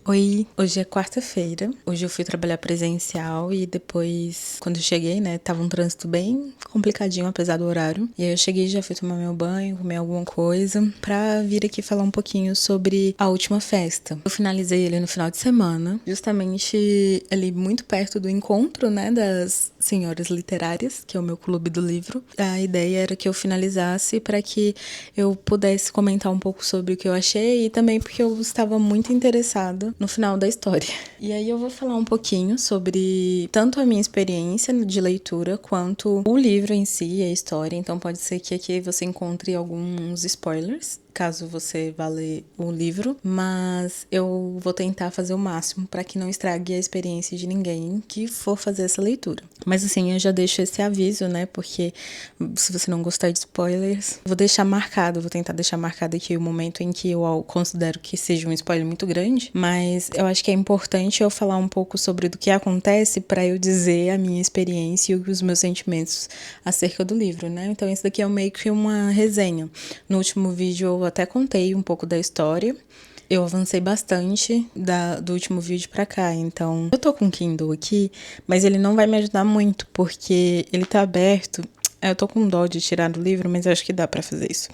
Oi, hoje é quarta-feira. Hoje eu fui trabalhar presencial e depois, quando eu cheguei, né, tava um trânsito bem complicadinho, apesar do horário. E aí eu cheguei, já fui tomar meu banho, comer alguma coisa, pra vir aqui falar um pouquinho sobre a última festa. Eu finalizei ele no final de semana, justamente ali muito perto do encontro, né, das senhoras literárias, que é o meu clube do livro. A ideia era que eu finalizasse para que eu pudesse comentar um pouco sobre o que eu achei e também porque eu estava muito interessada no final da história. E aí eu vou falar um pouquinho sobre tanto a minha experiência de leitura quanto o livro em si, a história. Então pode ser que aqui você encontre alguns spoilers, caso você vá ler o livro, mas eu vou tentar fazer o máximo para que não estrague a experiência de ninguém que for fazer essa leitura. Mas assim, eu já deixo esse aviso, né, porque se você não gostar de spoilers, vou tentar deixar marcado aqui o momento em que eu considero que seja um spoiler muito grande, mas eu acho que é importante eu falar um pouco sobre do que acontece para eu dizer a minha experiência e os meus sentimentos acerca do livro, né? Então isso daqui é meio que uma resenha. No último vídeo eu até contei um pouco da história. Eu avancei bastante do último vídeo pra cá, então eu tô com o Kindle aqui, mas ele não vai me ajudar muito, porque ele tá aberto. Eu tô com dó de tirar do livro, mas eu acho que dá pra fazer isso.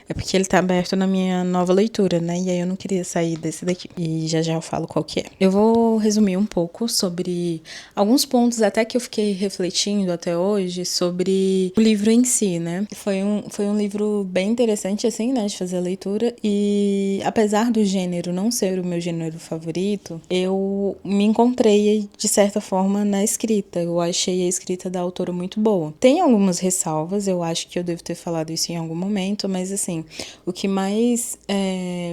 É porque ele tá aberto na minha nova leitura, né? E aí eu não queria sair desse daqui. E já eu falo qual que é. Eu vou resumir um pouco sobre alguns pontos até que eu fiquei refletindo até hoje sobre o livro em si, né? Foi um livro bem interessante, assim, né? De fazer a leitura. E apesar do gênero não ser o meu gênero favorito, eu me encontrei, de certa forma, na escrita. Eu achei a escrita da autora muito boa. Tem algumas ressalvas, eu acho que eu devo ter falado isso em algum momento, mas assim, o que mais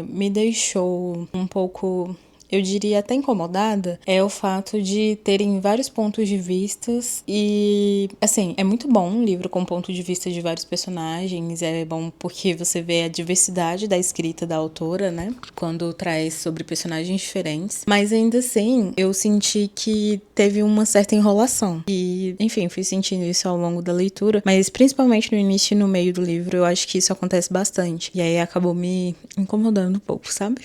me deixou um pouco, eu diria até incomodada, é o fato de terem vários pontos de vistas e, assim, é muito bom um livro com ponto de vista de vários personagens, é bom porque você vê a diversidade da escrita da autora, né, quando traz sobre personagens diferentes, mas ainda assim, eu senti que teve uma certa enrolação e, enfim, fui sentindo isso ao longo da leitura, mas principalmente no início e no meio do livro, eu acho que isso acontece bastante, e aí acabou me incomodando um pouco, sabe?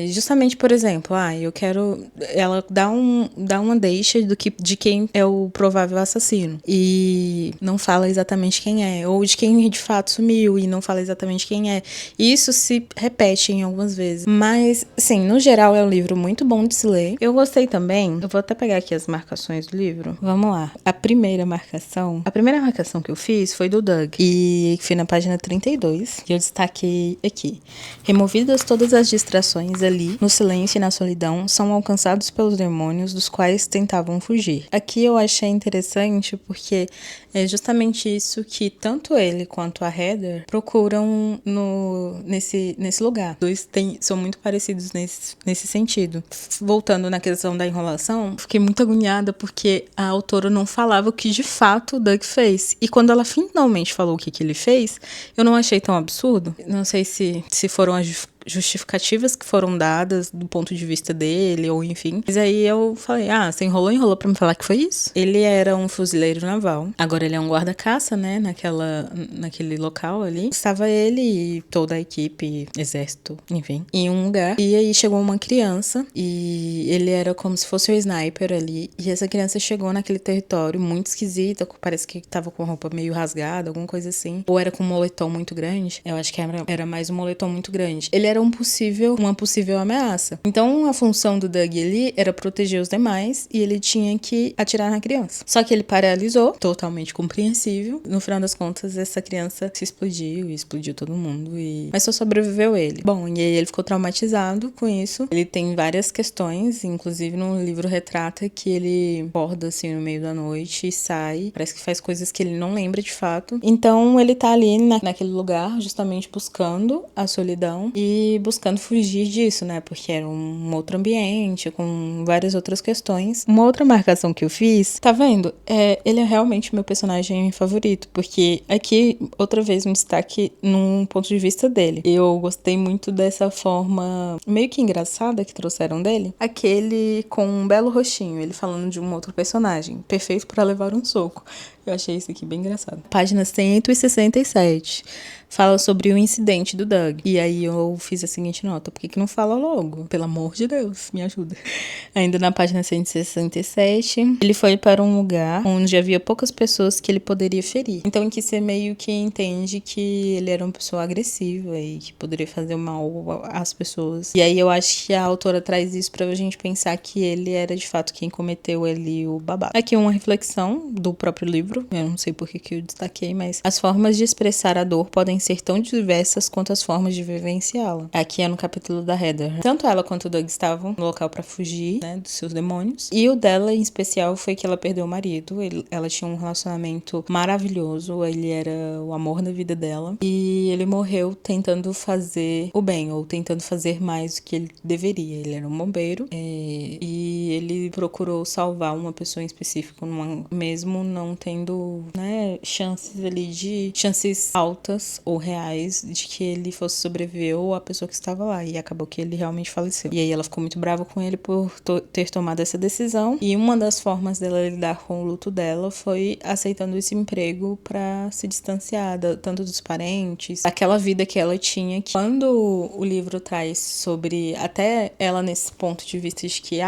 Justamente, por exemplo, eu quero. Ela dá uma deixa de quem é o provável assassino. E não fala exatamente quem é. Ou de quem de fato sumiu e não fala exatamente quem é. E isso se repete em algumas vezes. Mas, assim, no geral é um livro muito bom de se ler. Eu gostei também. Eu vou até pegar aqui as marcações do livro. Vamos lá. A primeira marcação que eu fiz foi do Doug. E foi na página 32. E eu destaquei aqui. Removidas todas as distrações ali, no silêncio e na solidão, são alcançados pelos demônios dos quais tentavam fugir. Aqui eu achei interessante porque é justamente isso que tanto ele quanto a Heather procuram nesse lugar. Dois são muito parecidos nesse sentido. Voltando na questão da enrolação, fiquei muito agoniada porque a autora não falava o que de fato o Doug fez. E quando ela finalmente falou o que ele fez, eu não achei tão absurdo. Não sei se foram as justificativas que foram dadas do ponto de vista dele, ou enfim. Mas aí eu falei, você enrolou pra me falar que foi isso? Ele era um fuzileiro naval. Agora ele é um guarda-caça, né, naquele local ali. Estava ele e toda a equipe, exército, enfim, em um lugar. E aí chegou uma criança e ele era como se fosse o sniper ali. E essa criança chegou naquele território muito esquisita, parece que tava com a roupa meio rasgada, alguma coisa assim. Ou era com um moletom muito grande. Eu acho que era mais um moletom muito grande. Ele era uma possível ameaça. Então a função do Doug ali era proteger os demais e ele tinha que atirar na criança. Só que ele paralisou, totalmente compreensível. No final das contas, essa criança se explodiu e explodiu todo mundo. Mas só sobreviveu ele. Bom, e aí ele ficou traumatizado com isso. Ele tem várias questões, inclusive no livro retrata que ele acorda assim no meio da noite e sai. Parece que faz coisas que ele não lembra de fato. Então ele tá ali naquele lugar justamente buscando a solidão e buscando fugir disso, né? Porque era um outro ambiente, com várias outras questões. Uma outra marcação que eu fiz, tá vendo? Ele é realmente meu personagem favorito, porque aqui, outra vez, um destaque num ponto de vista dele. Eu gostei muito dessa forma meio que engraçada que trouxeram dele. Aquele com um belo rostinho, ele falando de um outro personagem, perfeito pra levar um soco. Eu achei isso aqui bem engraçado. Página 167. fala sobre o incidente do Doug. E aí eu fiz a seguinte nota: por que não fala logo? Pelo amor de Deus, me ajuda. Ainda na página 167, ele foi para um lugar onde havia poucas pessoas que ele poderia ferir. Então aqui você meio que entende que ele era uma pessoa agressiva e que poderia fazer mal às pessoas. E aí eu acho que a autora traz isso pra gente pensar que ele era de fato quem cometeu ali o babado. Aqui uma reflexão do próprio livro, eu não sei por que eu destaquei, mas as formas de expressar a dor podem ser tão diversas quanto as formas de vivenciá-la. Aqui é no capítulo da Heather. Tanto ela quanto o Doug estavam no local pra fugir, né, dos seus demônios. E o dela, em especial, foi que ela perdeu o marido. Ela tinha um relacionamento maravilhoso, ele era o amor da vida dela. E ele morreu tentando fazer o bem, ou tentando fazer mais do que ele deveria. Ele era um bombeiro, e ele procurou salvar uma pessoa em específico, mesmo não tendo, né, chances altas ou reais de que ele fosse sobreviver ou a pessoa que estava lá. E acabou que ele realmente faleceu. E aí ela ficou muito brava com ele por ter tomado essa decisão. E uma das formas dela lidar com o luto dela foi aceitando esse emprego pra se distanciar tanto dos parentes, aquela vida que ela tinha. Que quando o livro traz sobre até ela nesse ponto de vista de que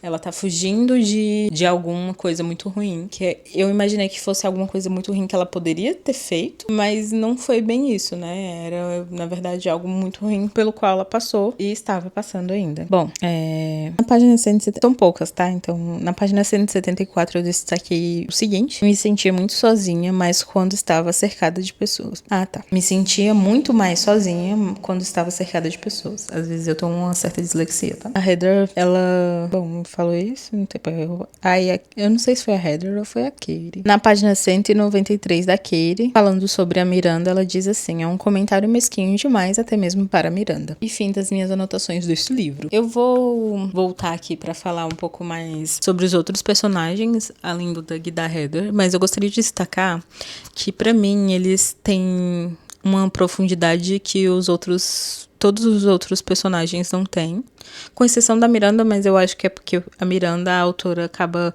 ela tá fugindo de alguma coisa muito ruim, que eu imaginei que fosse alguma coisa muito ruim que ela poderia ter feito, mas não foi bem isso, né? Era, na verdade, algo muito ruim pelo qual ela passou e estava passando ainda. Bom, na página 170, são poucas, tá? Então, na página 174 eu destaquei o seguinte: me sentia muito sozinha, mas quando estava cercada de pessoas. Tá. Me sentia muito mais sozinha quando estava cercada de pessoas. Às vezes eu tenho uma certa dislexia, tá? A Heather, ela... Bom, falou isso, não tem erro. Eu não sei se foi a Heather ou foi a Katie. Na página 193 da Katie, falando sobre a Miranda, ela diz assim: é um comentário mesquinho demais, até mesmo para a Miranda. E fim das minhas anotações deste livro. Eu vou voltar aqui pra falar um pouco mais sobre os outros personagens, além do Doug e da Heather, mas eu gostaria de destacar que, pra mim, eles têm uma profundidade que todos os outros personagens não têm, com exceção da Miranda, mas eu acho que é porque a Miranda, a autora, acaba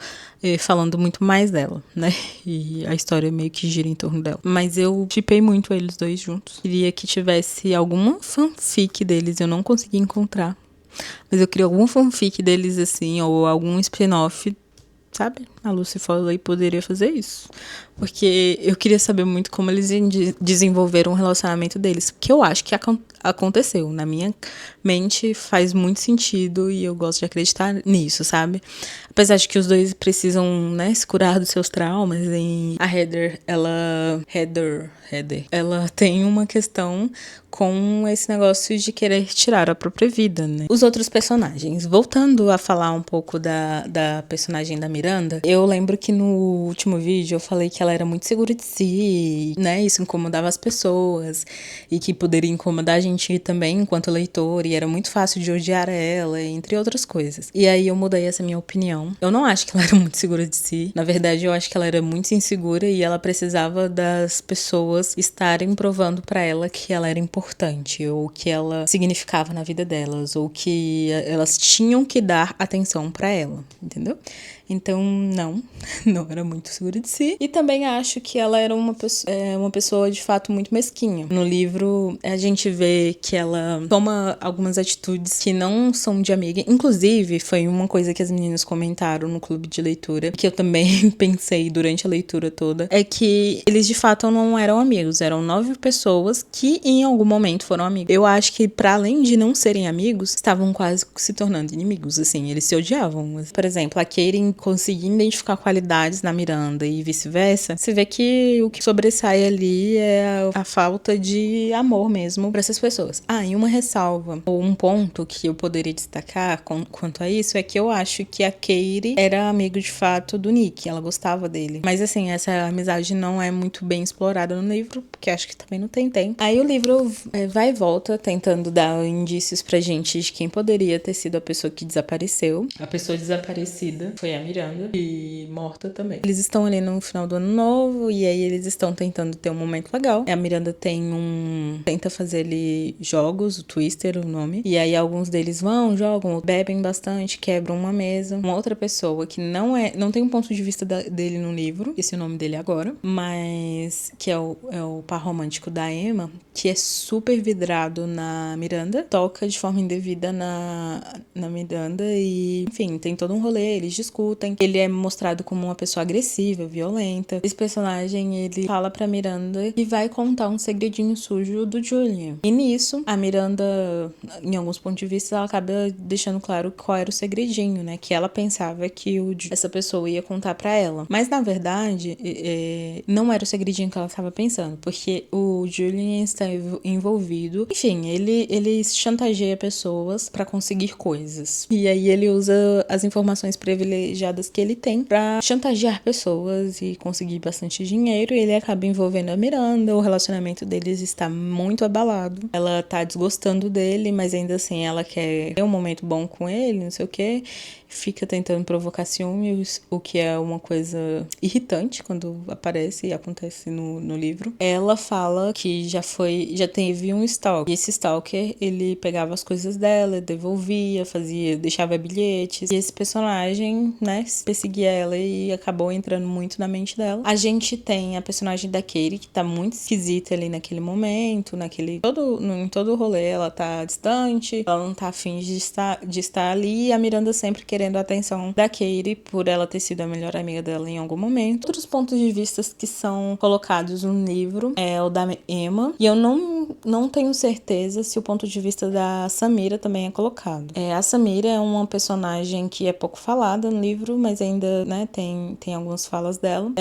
falando muito mais dela, né? E a história meio que gira em torno dela. Mas eu shippei muito eles dois juntos. Queria que tivesse alguma fanfic deles, eu não consegui encontrar. Mas eu queria algum fanfic deles, assim, ou algum spin-off, sabe? A Lucy Foley poderia fazer isso. Porque eu queria saber muito como eles desenvolveram o relacionamento deles. Que eu acho que aconteceu. Na minha mente faz muito sentido e eu gosto de acreditar nisso, sabe? Apesar de que os dois precisam, né, se curar dos seus traumas. E a Heather, ela tem uma questão com esse negócio de querer tirar a própria vida, né? Os outros personagens. Voltando a falar um pouco da personagem da Miranda, eu lembro que no último vídeo eu falei que ela era muito segura de si, né? Isso incomodava as pessoas e que poderia incomodar a gente também enquanto leitor, e era muito fácil de odiar ela, entre outras coisas. E aí eu mudei essa minha opinião. Eu não acho que ela era muito segura de si. Na verdade, eu acho que ela era muito insegura e ela precisava das pessoas estarem provando pra ela que ela era importante, ou que ela significava na vida delas, ou que elas tinham que dar atenção pra ela, entendeu? Então, não era muito segura de si. E também acho que ela era uma pessoa de fato muito mesquinha. No livro, a gente vê que ela toma algumas atitudes que não são de amiga. Inclusive, foi uma coisa que as meninas comentaram no clube de leitura, que eu também pensei durante a leitura toda, é que eles de fato não eram amigos. Eram 9 pessoas que em algum momento foram amigos. Eu acho que, para além de não serem amigos, estavam quase se tornando inimigos, assim. Eles se odiavam. Por exemplo, a Katie conseguir identificar qualidades na Miranda e vice-versa, você vê que o que sobressai ali é a falta de amor mesmo para essas pessoas. E uma ressalva, ou um ponto que eu poderia destacar quanto a isso, é que eu acho que a Katie era amigo de fato do Nick, ela gostava dele. Mas assim, essa amizade não é muito bem explorada no livro, porque acho que também não tem tempo. Aí o livro vai e volta, tentando dar indícios pra gente de quem poderia ter sido a pessoa que desapareceu. A pessoa desaparecida foi a Miranda, e morta também. Eles estão ali no final do ano novo, e aí eles estão tentando ter um momento legal. A Miranda tenta fazer ali jogos, o Twister, o nome, e aí alguns deles jogam, bebem bastante, quebram uma mesa. Uma outra pessoa que não tem um ponto de vista dele no livro, esse é o nome dele agora, mas que é o par romântico da Emma, que é super vidrado na Miranda, toca de forma indevida na Miranda e, enfim, tem todo um rolê, eles discutem. Ele é mostrado como uma pessoa agressiva, violenta. Esse personagem, ele fala pra Miranda que vai contar um segredinho sujo do Julian. E nisso, a Miranda, em alguns pontos de vista, ela acaba deixando claro qual era o segredinho, né? Que ela pensava que essa pessoa ia contar pra ela. Mas, na verdade, não era o segredinho que ela estava pensando, porque o Julian está envolvido. Enfim, ele chantageia pessoas pra conseguir coisas. E aí ele usa as informações privilegiadas que ele tem pra chantagear pessoas e conseguir bastante dinheiro. E ele acaba envolvendo a Miranda, o relacionamento deles está muito abalado. Ela tá desgostando dele, mas ainda assim ela quer ter um momento bom com ele, não sei o quê. Fica tentando provocar ciúmes, o que é uma coisa irritante quando aparece e acontece no livro. Ela fala que já teve um stalker. E esse stalker, ele pegava as coisas dela, devolvia, deixava bilhetes. E esse personagem, né, perseguia ela e acabou entrando muito na mente dela. A gente tem a personagem da Katie, que tá muito esquisita ali naquele momento, em todo o rolê, ela tá distante, ela não tá afim de estar ali, e a Miranda sempre querendo a atenção da Katie por ela ter sido a melhor amiga dela em algum momento. Outros pontos de vista que são colocados no livro é o da Emma, e eu não tenho certeza se o ponto de vista da Samira também é colocado. A Samira é uma personagem que é pouco falada no livro, mas ainda, né, tem algumas falas dela.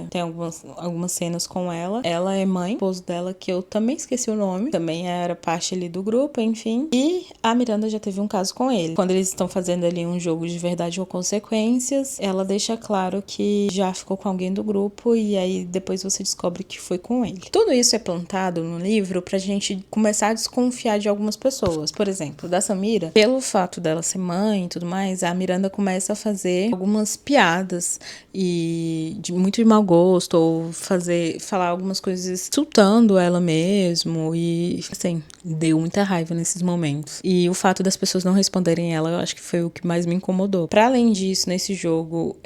Tem algumas cenas com ela. Ela é mãe, esposo dela, que eu também esqueci o nome, também era parte ali do grupo, enfim. E a Miranda já teve um caso com ele. Quando eles estão fazendo ali um jogo de verdade ou consequências, ela deixa claro que já ficou com alguém do grupo e aí depois você descobre que foi com ele. Tudo isso é plantado no livro pra gente começar a desconfiar de algumas pessoas. Por exemplo, da Samira, pelo fato dela ser mãe e tudo mais, a Miranda começa a fazer algumas piadas e muito de mau gosto, ou falar algumas coisas insultando ela mesmo, e assim, deu muita raiva nesses momentos. E o fato das pessoas não responderem ela, eu acho que foi o que mais me incomodou. Pra além disso, nesse jogo,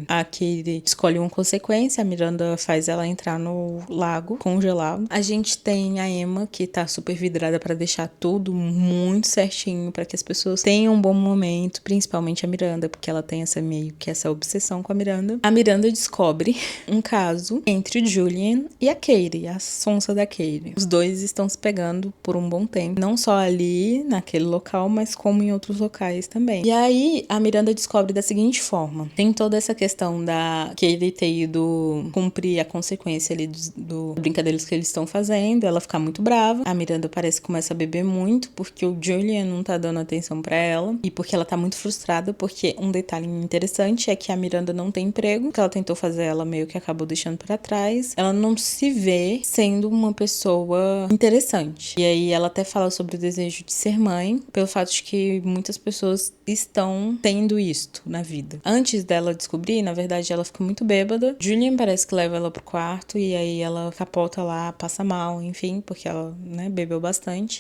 a Katie escolhe uma consequência, a Miranda faz ela entrar no lago congelado. A gente tem a Emma, que tá super vidrada pra deixar tudo muito certinho, pra que as pessoas tenham um bom momento, principalmente a Miranda, porque ela tem meio que essa obsessão com a Miranda. A Miranda descobre um caso entre o Julian e a Katie, a sonsa da Katie. Os dois estão se pegando por um bom tempo, não só ali naquele local, mas como em outros locais também. E aí a Miranda descobre da seguinte forma: tem toda essa questão da Katie ter ido cumprir a consequência ali do brincadeiras que eles estão fazendo, ela fica muito brava. A Miranda parece que começa a beber muito porque o Julian não tá dando atenção pra ela, e porque ela tá muito frustrada, porque um detalhe interessante é que a Miranda não tem emprego, que ela tentou fazer, ela meio que acabou deixando pra trás. Ela não se vê sendo uma pessoa interessante. E aí ela até fala sobre o desejo de ser mãe, pelo fato de que muitas pessoas estão tendo isto na vida. Antes dela descobrir, na verdade, ela fica muito bêbada. Julian parece que leva ela pro quarto e aí ela capota lá, passa mal, enfim, porque ela, né, bebeu bastante.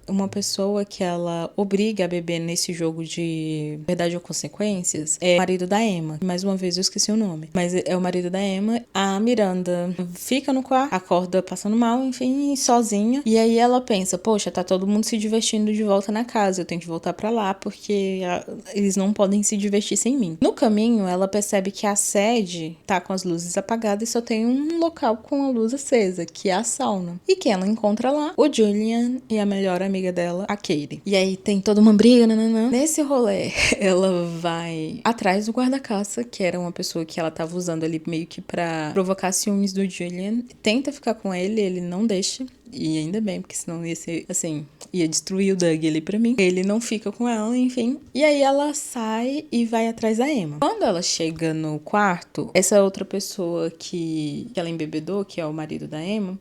Uma pessoa que ela obriga a beber nesse jogo de verdade ou consequências é o marido da Emma. Mais uma vez eu esqueci o nome, mas é o marido da Emma. A Miranda fica no quarto, acorda passando mal, enfim, sozinha. E aí ela pensa, poxa, tá todo mundo se divertindo de volta na casa, eu tenho que voltar pra lá porque eles não podem se divertir sem mim. No caminho, ela percebe que a sede tá com as luzes apagadas e só tem um local com a luz acesa, que é a sauna. E que ela encontra lá o Julian e a melhor amiga dela, a Katie. E aí tem toda uma briga, nananã. Nesse rolê, ela vai atrás do guarda-caça, que era uma pessoa que ela tava usando ali meio que pra provocar ciúmes do Julian. Tenta ficar com ele não deixa. E ainda bem, porque senão ia ser, assim, ia destruir o Doug ali pra mim. Ele não fica com ela, enfim. E aí ela sai e vai atrás da Emma. Quando ela chega no quarto, essa outra pessoa que ela embebedou, que é o marido da Emma,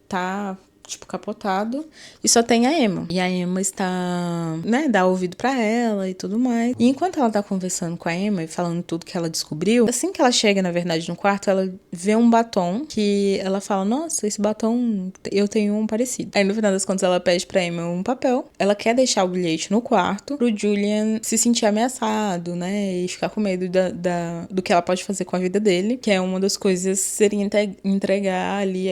tá tipo, capotado, e só tem a Emma. E a Emma está, né, dá ouvido pra ela e tudo mais. E enquanto ela tá conversando com a Emma e falando tudo que ela descobriu, assim que ela chega, na verdade, no quarto, ela vê um batom que ela fala, nossa, esse batom, eu tenho um parecido. Aí, no final das contas, ela pede pra Emma um papel. Ela quer deixar o bilhete no quarto pro Julian se sentir ameaçado, né, e ficar com medo do que ela pode fazer com a vida dele, que é uma das coisas seria entregar ali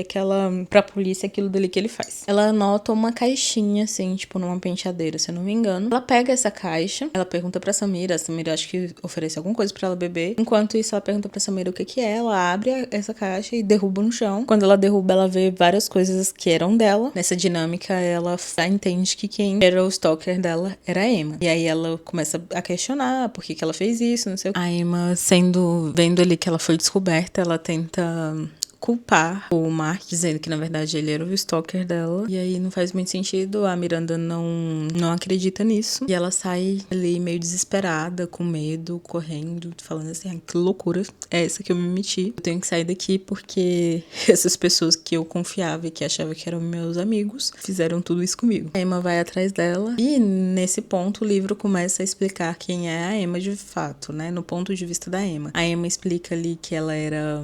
pra polícia aquilo dali que ele faz. Ela anota uma caixinha, assim, tipo, numa penteadeira, se eu não me engano. Ela pega essa caixa, ela pergunta pra Samira, a Samira acho que oferece alguma coisa pra ela beber. Enquanto isso, ela pergunta pra Samira o que é, ela abre essa caixa e derruba no chão. Quando ela derruba, ela vê várias coisas que eram dela. Nessa dinâmica, ela entende que quem era o stalker dela era a Emma. E aí ela começa a questionar por que ela fez isso, não sei o que. A Emma, vendo ali que ela foi descoberta, ela tenta culpar o Mark, dizendo que na verdade ele era o stalker dela. E aí não faz muito sentido, a Miranda não acredita nisso. E ela sai ali meio desesperada, com medo, correndo, falando assim, ah, que loucura é essa que eu me meti. Eu tenho que sair daqui porque essas pessoas que eu confiava e que achava que eram meus amigos fizeram tudo isso comigo. A Emma vai atrás dela e nesse ponto o livro começa a explicar quem é a Emma de fato, né? No ponto de vista da Emma. A Emma explica ali que ela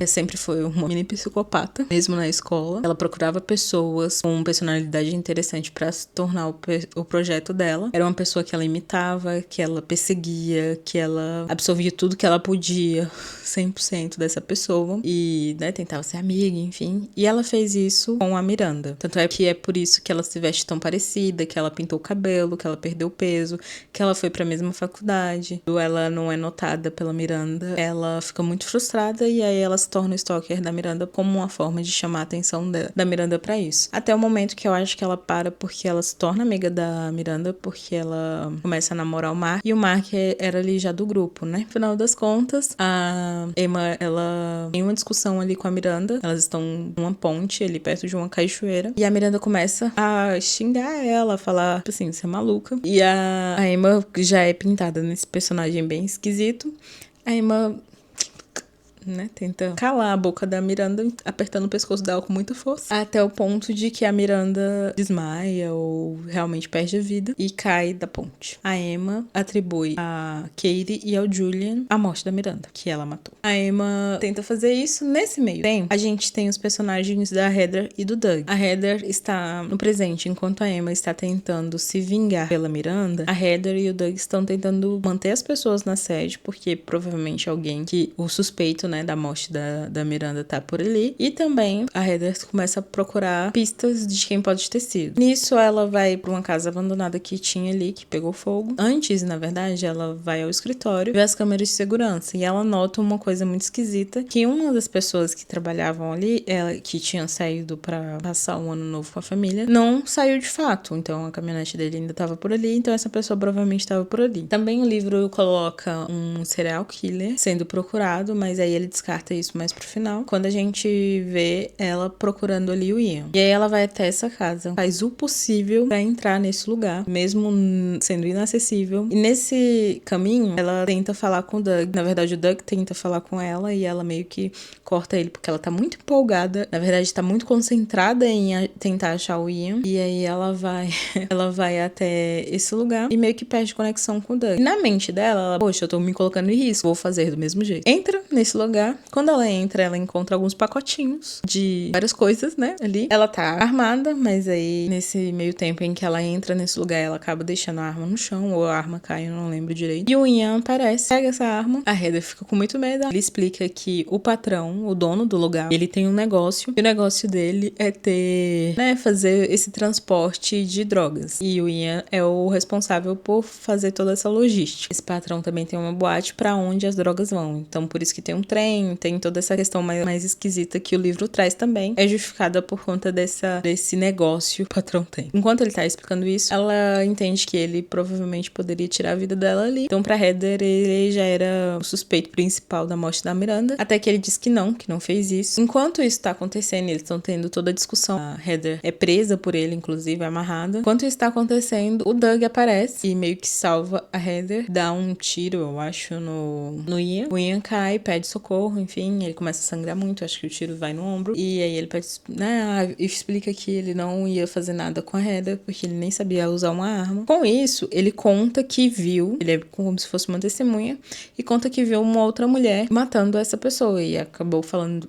sempre foi uma mini psicopata, mesmo na escola. Ela procurava pessoas com personalidade interessante pra se tornar o projeto dela. Era uma pessoa que ela imitava, que ela perseguia, que ela absorvia tudo que ela podia, 100% dessa pessoa. E, né, tentava ser amiga, enfim. E ela fez isso com a Miranda. Tanto é que é por isso que ela se veste tão parecida, que ela pintou o cabelo, que ela perdeu peso, que ela foi pra mesma faculdade. Ela não é notada pela Miranda. Ela fica muito frustrada e aí ela se torna o stalker da Miranda como uma forma de chamar a atenção da Miranda pra isso. Até o momento que eu acho que ela para porque ela se torna amiga da Miranda, porque ela começa a namorar o Mark, e o Mark era ali já do grupo, né? No final das contas, a Emma, ela tem uma discussão ali com a Miranda, elas estão numa ponte ali perto de uma cachoeira, e a Miranda começa a xingar ela, a falar, tipo assim, você é maluca. E a Emma já é pintada nesse personagem bem esquisito. A Emma, né, tenta calar a boca da Miranda, apertando o pescoço dela com muita força, até o ponto de que a Miranda desmaia ou realmente perde a vida e cai da ponte. A Emma atribui a Katie e ao Julian a morte da Miranda, que ela matou. A Emma tenta fazer isso. Nesse meio tempo, a gente tem os personagens da Heather e do Doug. A Heather está no presente, enquanto a Emma está tentando se vingar pela Miranda. A Heather e o Doug estão tentando manter as pessoas na sede, porque provavelmente alguém que o suspeito, né, da morte da Miranda tá por ali. E também a Heather começa a procurar pistas de quem pode ter sido. Nisso, ela vai pra uma casa abandonada que tinha ali, que pegou fogo. Antes, na verdade, ela vai ao escritório, vê as câmeras de segurança e ela nota uma coisa muito esquisita, que uma das pessoas que trabalhavam ali, ela que tinha saído pra passar um ano novo com a família, não saiu de fato. Então, a caminhonete dele ainda tava por ali, então essa pessoa provavelmente estava por ali. Também o livro coloca um serial killer sendo procurado, mas aí ele descarta isso mais pro final, quando a gente vê ela procurando ali o Ian. E aí ela vai até essa casa, faz o possível pra entrar nesse lugar, mesmo sendo inacessível. E nesse caminho, ela tenta falar com o Doug. Na verdade, o Doug tenta falar com ela e ela meio que corta ele, porque ela tá muito empolgada. Na verdade, tá muito concentrada em tentar achar o Ian. E aí ela vai até esse lugar e meio que perde conexão com o Doug. E na mente dela, ela, poxa, eu tô me colocando em risco, vou fazer do mesmo jeito. Entra nesse lugar. Quando ela entra, ela encontra alguns pacotinhos de várias coisas, né, ali. Ela tá armada, mas aí nesse meio tempo em que ela entra nesse lugar, ela acaba deixando a arma no chão, ou a arma cai, eu não lembro direito. E o Ian aparece, pega essa arma, a Heather fica com muito medo. Ele explica que o patrão, o dono do lugar, ele tem um negócio, e o negócio dele é fazer esse transporte de drogas. E o Ian é o responsável por fazer toda essa logística. Esse patrão também tem uma boate pra onde as drogas vão. Então, por isso que tem um trem, tem toda essa questão mais esquisita que o livro traz também. É justificada por conta desse negócio que o patrão tem. Enquanto ele tá explicando isso, ela entende que ele provavelmente poderia tirar a vida dela ali. Então, pra Heather, ele já era o suspeito principal da morte da Miranda. Até que ele diz que não, que não fez isso. Enquanto isso tá acontecendo, eles estão tendo toda a discussão. A Heather é presa por ele, inclusive, é amarrada. Enquanto isso tá acontecendo, o Doug aparece e meio que salva a Heather, dá um tiro, eu acho, no Ian. O Ian cai, pede socorro, enfim, ele começa a sangrar muito, acho que o tiro vai no ombro. E aí ele pede, né, explica que ele não ia fazer nada com a Heather, porque ele nem sabia usar uma arma. Com isso, ele conta que viu, ele é como se fosse uma testemunha, e conta que viu uma outra mulher matando essa pessoa. E acabou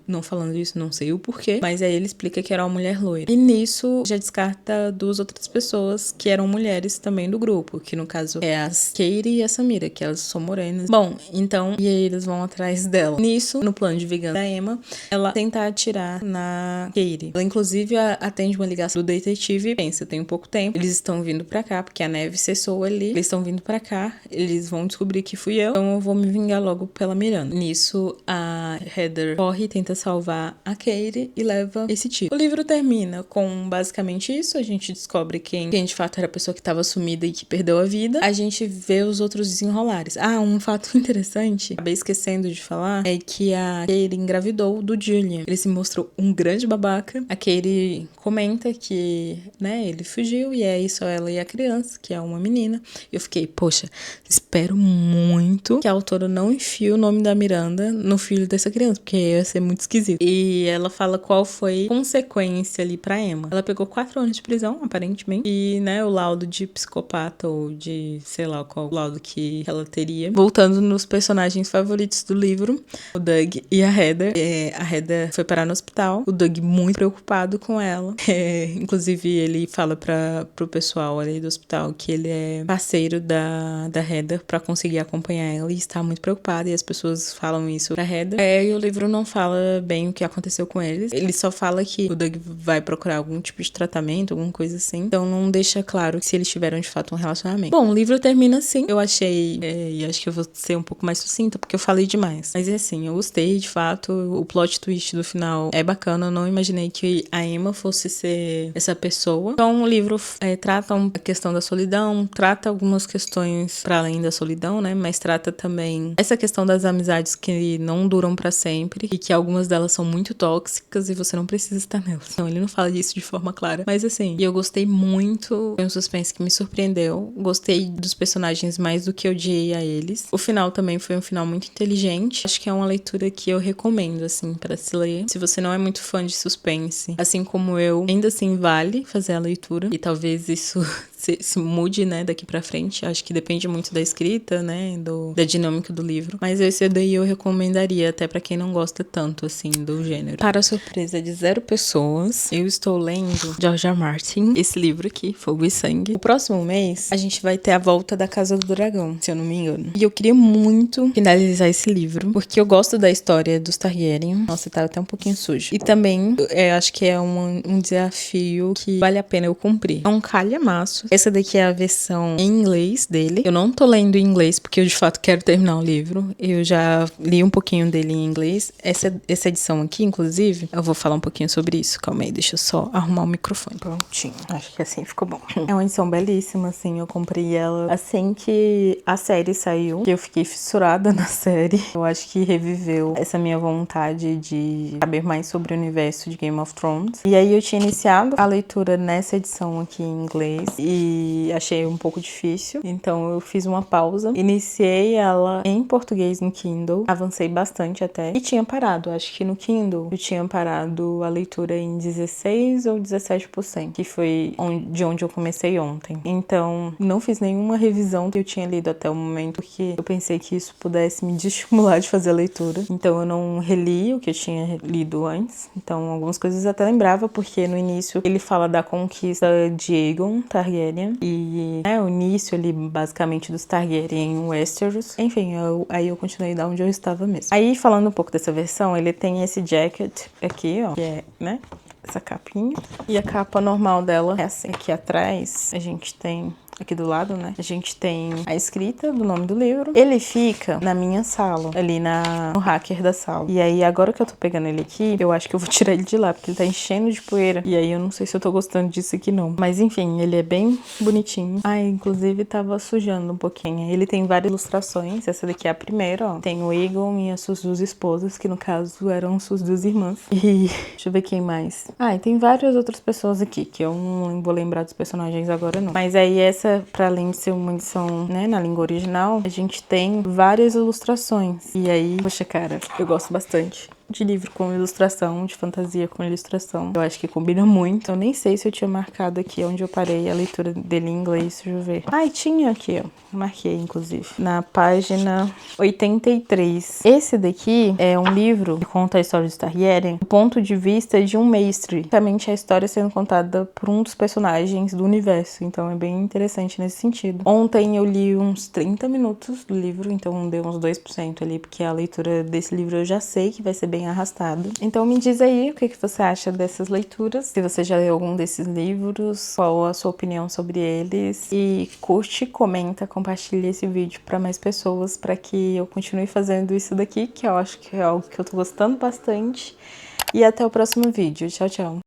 não falando isso, não sei o porquê, mas aí ele explica que era uma mulher loira. E nisso já descarta duas outras pessoas que eram mulheres também do grupo, que no caso é a Katie e a Samira, que elas são morenas. Bom, então, e aí eles vão atrás dela. Nisso, no plano de vingança da Emma, ela tenta atirar na Katie. Ela inclusive atende uma ligação do detetive e pensa, tem pouco tempo, eles estão vindo pra cá, porque a neve cessou ali, eles estão vindo pra cá, eles vão descobrir que fui eu, então eu vou me vingar logo pela Miranda. Nisso, a Heather corre, tenta salvar a Katie e leva esse tiro. O livro termina com basicamente isso, a gente descobre quem de fato era a pessoa que estava sumida e que perdeu a vida. A gente vê os outros desenrolares. Um fato interessante, acabei esquecendo de falar, é que a Katie engravidou do Julian. Ele se mostrou um grande babaca. A Katie comenta que, né, ele fugiu e é só ela e a criança, que é uma menina. Eu fiquei, poxa, espero muito que a autora não enfie o nome da Miranda no filho dessa criança, porque ia ser muito esquisito. E ela fala qual foi a consequência ali pra Emma. Ela pegou 4 anos de prisão, aparentemente, e, né, o laudo de psicopata ou de, sei lá, qual laudo que ela teria. Voltando nos personagens favoritos do livro, o Doug e a Heather. A Heather foi parar no hospital, o Doug muito preocupado com ela. Inclusive, ele fala pro pessoal ali do hospital que ele é parceiro da Heather pra conseguir acompanhar ela e está muito preocupado, e as pessoas falam isso pra Heather. E o livro não fala bem o que aconteceu com eles. Ele só fala que o Doug vai procurar algum tipo de tratamento, alguma coisa assim. Então não deixa claro se eles tiveram de fato um relacionamento. Bom, o livro termina assim. Eu achei, e acho que eu vou ser um pouco mais sucinta, porque eu falei demais. Mas é assim, eu gostei, de fato. O plot twist do final é bacana. Eu não imaginei que a Emma fosse ser essa pessoa. Então o livro trata a questão da solidão, trata algumas questões para além da solidão, né? Mas trata também essa questão das amizades que não duram pra sempre e que algumas delas são muito tóxicas e você não precisa estar nelas. Então ele não fala disso de forma clara. Mas assim, eu gostei muito. Foi um suspense que me surpreendeu. Gostei dos personagens mais do que odiei a eles. O final também foi um final muito inteligente. Acho que é uma leitura que eu recomendo, assim, pra se ler. Se você não é muito fã de suspense, assim como eu, ainda assim vale fazer a leitura. E talvez isso se mude, né, daqui pra frente. Acho que depende muito da escrita, né, da dinâmica do livro. Mas esse daí eu recomendaria, até pra quem não gosta tanto, assim, do gênero. Para a surpresa de 0 pessoas, eu estou lendo George R. Martin, esse livro aqui, Fogo e Sangue. O próximo mês, a gente vai ter a volta da Casa do Dragão, se eu não me engano. E eu queria muito finalizar esse livro, porque eu gosto da história dos Targaryen. Nossa, tá até um pouquinho sujo. E também, acho que é um desafio que vale a pena eu cumprir. É um calhamaço. Essa daqui é a versão em inglês dele. Eu não tô lendo em inglês, porque eu de fato quero terminar o livro. Eu já li um pouquinho dele em inglês. Essa edição aqui, inclusive, eu vou falar um pouquinho sobre isso. Calma aí, deixa eu só arrumar o microfone. Prontinho. Acho que assim ficou bom. É uma edição belíssima, assim. Eu comprei ela assim que a série saiu, que eu fiquei fissurada na série. Eu acho que reviveu essa minha vontade de saber mais sobre o universo de Game of Thrones. E aí eu tinha iniciado a leitura nessa edição aqui em inglês e achei um pouco difícil. Então eu fiz uma pausa. Iniciei ela em português no Kindle. Avancei bastante até. E tinha parado. Acho que no Kindle eu tinha parado a leitura em 16 ou 17%. Que foi de onde eu comecei ontem. Então não fiz nenhuma revisão que eu tinha lido até o momento, porque eu pensei que isso pudesse me desestimular de fazer a leitura. Então eu não reli o que eu tinha lido antes. Então algumas coisas eu até lembrava, porque no início ele fala da conquista de Aegon Targaryen e o início ali basicamente dos Targaryen em Westeros. Enfim, aí eu continuei da onde eu estava mesmo. Aí falando um pouco dessa versão, ele tem esse jacket aqui, ó, que é, né, essa capinha. E a capa normal dela é assim. Aqui atrás a gente tem aqui do lado, né? A gente tem a escrita do nome do livro. Ele fica na minha sala, ali no hacker da sala. E aí, agora que eu tô pegando ele aqui, eu acho que eu vou tirar ele de lá, porque ele tá enchendo de poeira. E aí, eu não sei se eu tô gostando disso aqui, não. Mas, enfim, ele é bem bonitinho. Ah, inclusive, tava sujando um pouquinho. Ele tem várias ilustrações. Essa daqui é a primeira, ó. Tem o Egon e as suas duas esposas, que no caso eram suas duas irmãs. E deixa eu ver quem mais. Ah, e tem várias outras pessoas aqui, que eu não vou lembrar dos personagens agora, não. Mas aí essa, pra além de ser uma edição, né, na língua original, a gente tem várias ilustrações. E aí, poxa, cara, eu gosto bastante de livro com ilustração, de fantasia com ilustração. Eu acho que combina muito. Eu nem sei se eu tinha marcado aqui onde eu parei a leitura dele em inglês, deixa eu ver. Ah, e tinha aqui, ó. Marquei, inclusive. Na página 83. Esse daqui é um livro que conta a história de Targaryen do ponto de vista de um mestre. Basicamente, a história sendo contada por um dos personagens do universo. Então, é bem interessante nesse sentido. Ontem eu li uns 30 minutos do livro, então deu uns 2% ali, porque a leitura desse livro eu já sei que vai ser bem arrastado. Então me diz aí o que você acha dessas leituras, se você já leu algum desses livros, qual a sua opinião sobre eles, e curte, comenta, compartilha esse vídeo para mais pessoas, para que eu continue fazendo isso daqui, que eu acho que é algo que eu tô gostando bastante. E até o próximo vídeo. Tchau, tchau!